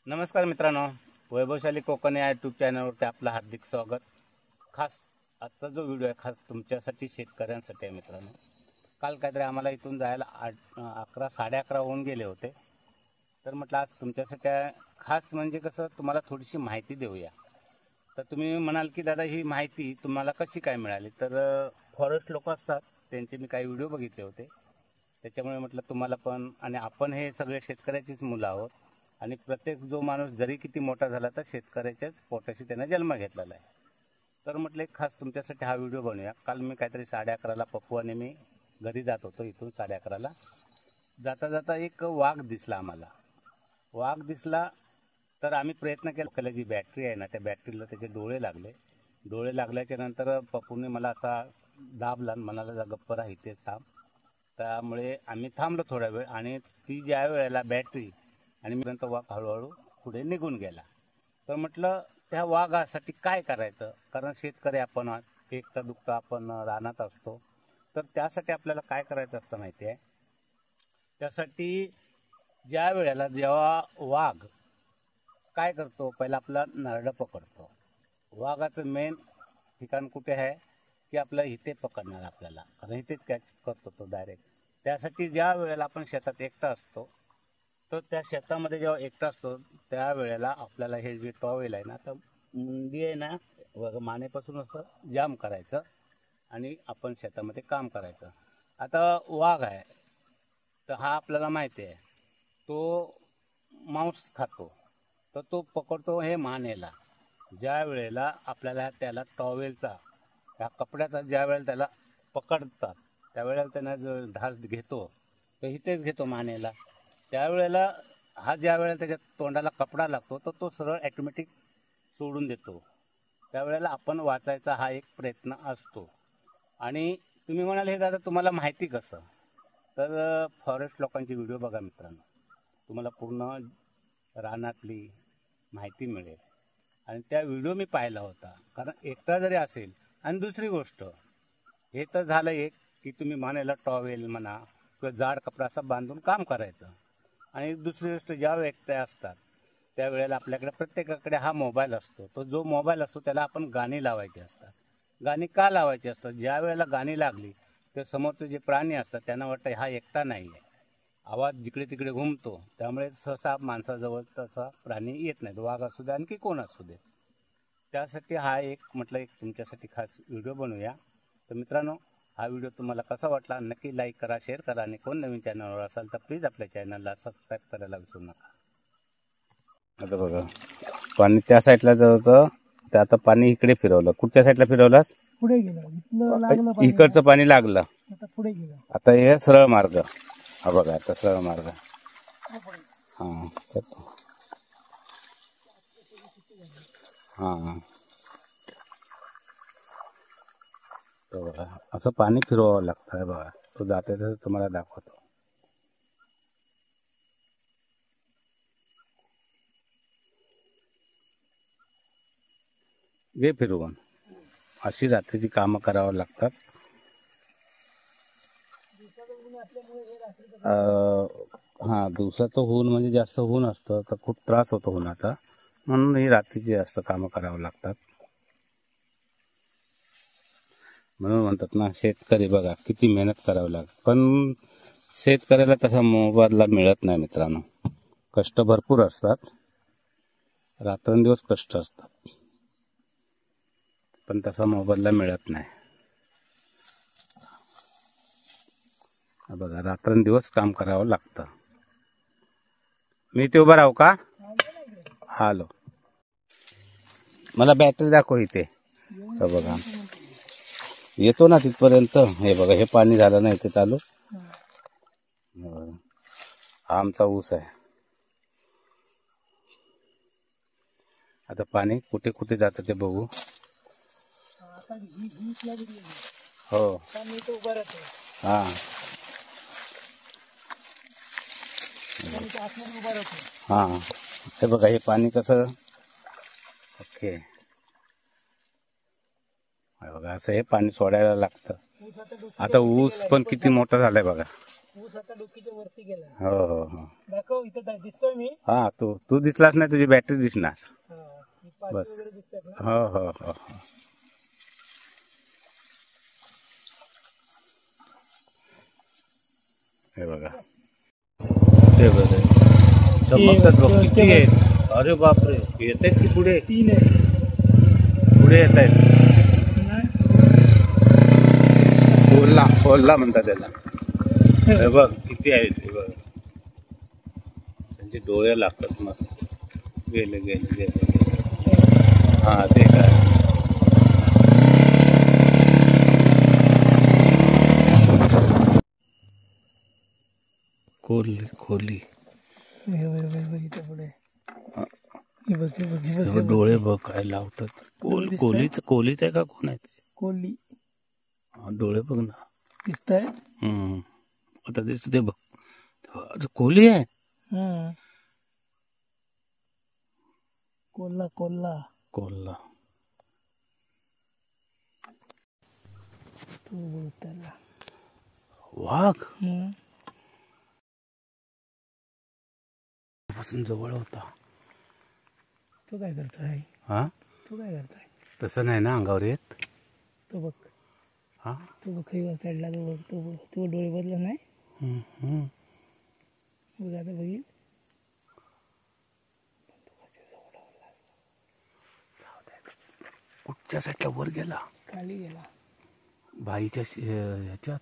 नमस्कार मित्रांनो, वैभवशाली कोकण या यूट्यूब चॅनलवरती आपलं हार्दिक स्वागत। खास आजचा जो व्हिडिओ आहे खास तुमच्यासाठी शेतकऱ्यांसाठी आहे मित्रांनो। काल काहीतरी आम्हाला इथून जायला 11 11:30 होऊन गेले होते, तर म्हटलं आज तुमच्यासाठी खास म्हणजे कसं तुम्हाला थोडीशी माहिती देऊया। तर तुम्ही म्हणाल की दादा ही माहिती तुम्हाला कशी काय मिळाली, तर फॉरेस्ट लोक असतात त्यांचे मी काही व्हिडिओ बघितले होते, त्याच्यामुळे म्हटलं तुम्हाला पण, आणि आपण हे सगळे शेतकऱ्याचीच मुलं आहोत आणि प्रत्येक जो माणूस जरी किती मोठा झाला तर शेतकऱ्याच्याच पोटाशी त्याने जन्म घेतलेला आहे। तर म्हटलं एक खास तुमच्यासाठी हा व्हिडिओ बनवूया। काल मी काहीतरी 11:30ला पप्पूने मी घरी जात होतो, इथून 11:30ला जाता जाता एक वाघ दिसला आम्हाला। वाघ दिसला तर आम्ही प्रयत्न केला, जी बॅटरी आहे ना त्या बॅटरीला त्याचे डोळे लागले। डोळे लागल्याच्या नंतर पप्पूने मला असा दाबला, म्हणाला जा गप्प राहा इथे थांब। त्यामुळे आम्ही थांबलो थोडा वेळ, आणि ती ज्या वेळेला बॅटरी आणि मी नंतर वाघ हळूहळू पुढे निघून गेला। तर म्हटलं त्या वाघासाठी काय करायचं, कारण शेतकरी आपण एकटा दुखता आपण रानात असतो, तर त्यासाठी आपल्याला काय करायचं असतं माहिती आहे। त्यासाठी ज्या वेळेला जेव्हा वाघ काय करतो, पहिला आपला नरडं पकडतो। वाघाचं मेन ठिकाण कुठे आहे की आपलं इथे पकडणार आपल्याला, कारण इथेच कॅच करतो तो डायरेक्ट। त्यासाठी ज्या वेळेला आपण शेतात एकटा असतो, तर त्या शेतामध्ये जेव्हा एकटा असतो त्या वेळेला आपल्याला हे जे टॉवेल आहे ना, तर मुंडी आहे ना मानेपासून असं जाम करायचं आणि आपण शेतामध्ये काम करायचं। आता वाघ आहे तर हा आपल्याला माहिती आहे तो मांस खातो, तर तो पकडतो हे मानेला। ज्या वेळेला आपल्याला त्याला टॉवेलचा त्या कपड्याचा ज्या वेळेला त्याला पकडतात त्यावेळेला त्यांना जो ढास घेतो तर इथेच घेतो मानेला। त्यावेळेला हा ज्या वेळेला त्याच्या तोंडाला कपडा लागतो तर तो सरळ ॲटोमॅटिक सोडून देतो। त्यावेळेला आपण वाचायचा हा एक प्रयत्न असतो। आणि तुम्ही म्हणाल हे दादा तुम्हाला माहिती कसं, तर फॉरेस्ट लोकांचे व्हिडिओ बघा मित्रांनो, तुम्हाला पूर्ण रानातली माहिती मिळेल। आणि त्या व्हिडिओ मी पाहिला होता, कारण एकटा जरी असेल, आणि दुसरी गोष्ट हे तर झालं एक की तुम्ही मानेला टॉवेल म्हणा किंवा जाड कपडा असा बांधून काम करायचं। आणि दुसरी गोष्ट ज्या व्यक्त्या असतात त्यावेळेला आपल्याकडे प्रत्येकाकडे हा मोबाईल असतो, तो जो मोबाईल असतो त्याला आपण गाणी लावायची असतात। गाणी का लावायची असतात, ज्या वेळेला गाणी लागली तर समोरचे जे प्राणी असतात त्यांना वाटतं हा एकटा नाही आहे, आवाज जिकडे तिकडे घुमतो, त्यामुळे सहसा माणसाजवळ तसा प्राणी येत नाही, वाघ असू दे आणखी कोण असू दे। त्यासाठी हा एक म्हटलं एक तुमच्यासाठी खास व्हिडिओ बनवूया। तर मित्रांनो हा व्हिडिओ तुम्हाला कसा वाटला नक्की लाईक करा, शेअर करा, आणि कोण नवीन चॅनलवर असाल तर प्लीज आपल्या चॅनलला सबस्क्राईब करायला विसरू नका। आता बघा पाणी त्या साईडला जात होतं, ते आता पाणी इकडे फिरवलं। कुठच्या साईडला फिरवलास? पुढे गेलं, इथलं लागलं पाणी, इकडचं पाणी लागलं, आता पुढे गेलं। आता हे सरळ मार्ग, हा बघा आता सरळ मार्ग, हां हां तो बघा असं पाणी फिरवावं लागतं आहे बघा, तो जाते तसं तुम्हाला दाखवतो। घे फिरवून, अशी रात्रीची कामं करावं लागतात। हां दिवसाचं ऊन म्हणजे जास्त ऊन असतं तर खूप त्रास होतो उन्हाचा, म्हणून ही रात्रीची जास्त कामं करावं लागतात। म्हणून म्हणतात ना शेतकरी बघा किती मेहनत करावी लागते, पण शेतकऱ्याला तसा मोबदला मिळत नाही मित्रांनो। कष्ट भरपूर असतात, रात्रंदिवस कष्ट असतात, पण तसा मोबदला मिळत नाही। बघा रात्रंदिवस काम करावं लागतं। मी इथे उभा राहू का? हॅलो, मला बॅटरी दाखव इथे। बघा येतो ना तिथपर्यंत, हे बघा हे पाणी झालं ना इथे चालू, हा आमचा ऊस आहे। आता पाणी कुठे कुठे जातं ते बघू। हो हां हां हे बघा हे पाणी कसं, ओके बघा असं हे पाणी सोडायला लागतं। आता ऊस पण किती मोठा झालाय बघा, ऊस आता डोकीच्या वरती गेला. हो हो हो दाखव इथं दिसतोय मी. हा तू दिसलास नाही, तुझी बॅटरी दिसणार. हा, ही पाठी बस. वगैरे दिसतात ना. हो हो हो हो. हे बघा, ते बघा चमकतात बघ किती आहेत. अरे बापरे, येत आहेत की पुढे? 3 आहे. पुढे येत आहेत. नाही. कोल्हा म्हणतात त्याला. हे बघ किती आहेत हे बघ. त्यांचे डोळे लागतात मस्त. गेले गेले गेले. हा ते काय खोली हे बघ इथं पुढे. हा. हे बघ हे बघ हे बघ, हे हे बघ, बघ. डोळे बघ काय लावतात. कोहलीच आहे का कोण आहे ते? कोल्ही हा, डोळे बघ ना. दिसतंय. आता दिसत ते बघ. अरे, कोहली आहे. हा, कोल्हा कोल्हा तू बघ त्याला. वाघ हम्म. पासून जवळ होता. तो काय करतोय? हा, तो काय करतोय? तसं नाही ना अंगावर येत. तो बघ. हा. तो बघ खाली चढला. तो बघ तो बघ. तो डोळे बदला नाही. बघ आता बघील. कुठच्या साईडला वर गेला? खाली गेला. बाईच्या ह्याच्यात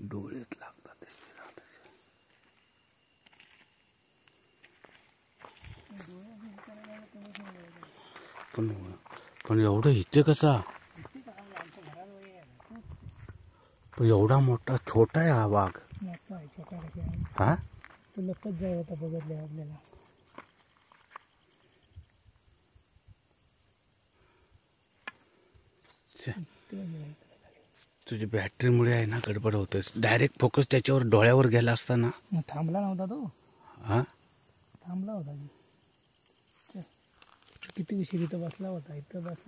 डोळेच लागतात. पण एवढं इथे कसा? पण एवढा मोठा छोटा आहे हा वाघ. मोठा आहे, छोटा कशी आहे. हा, तो लपत जाय होता बघतल्या आपल्याला. तुझी बॅटरीमुळे आहे ना गडबड होते. डायरेक्ट फोकस त्याच्यावर डोळ्यावर गेला असता ना. मग थांबला नव्हता तो. हा, थांबला होता की. चल, किती उशीर इथं बसला होता. इथं बसला.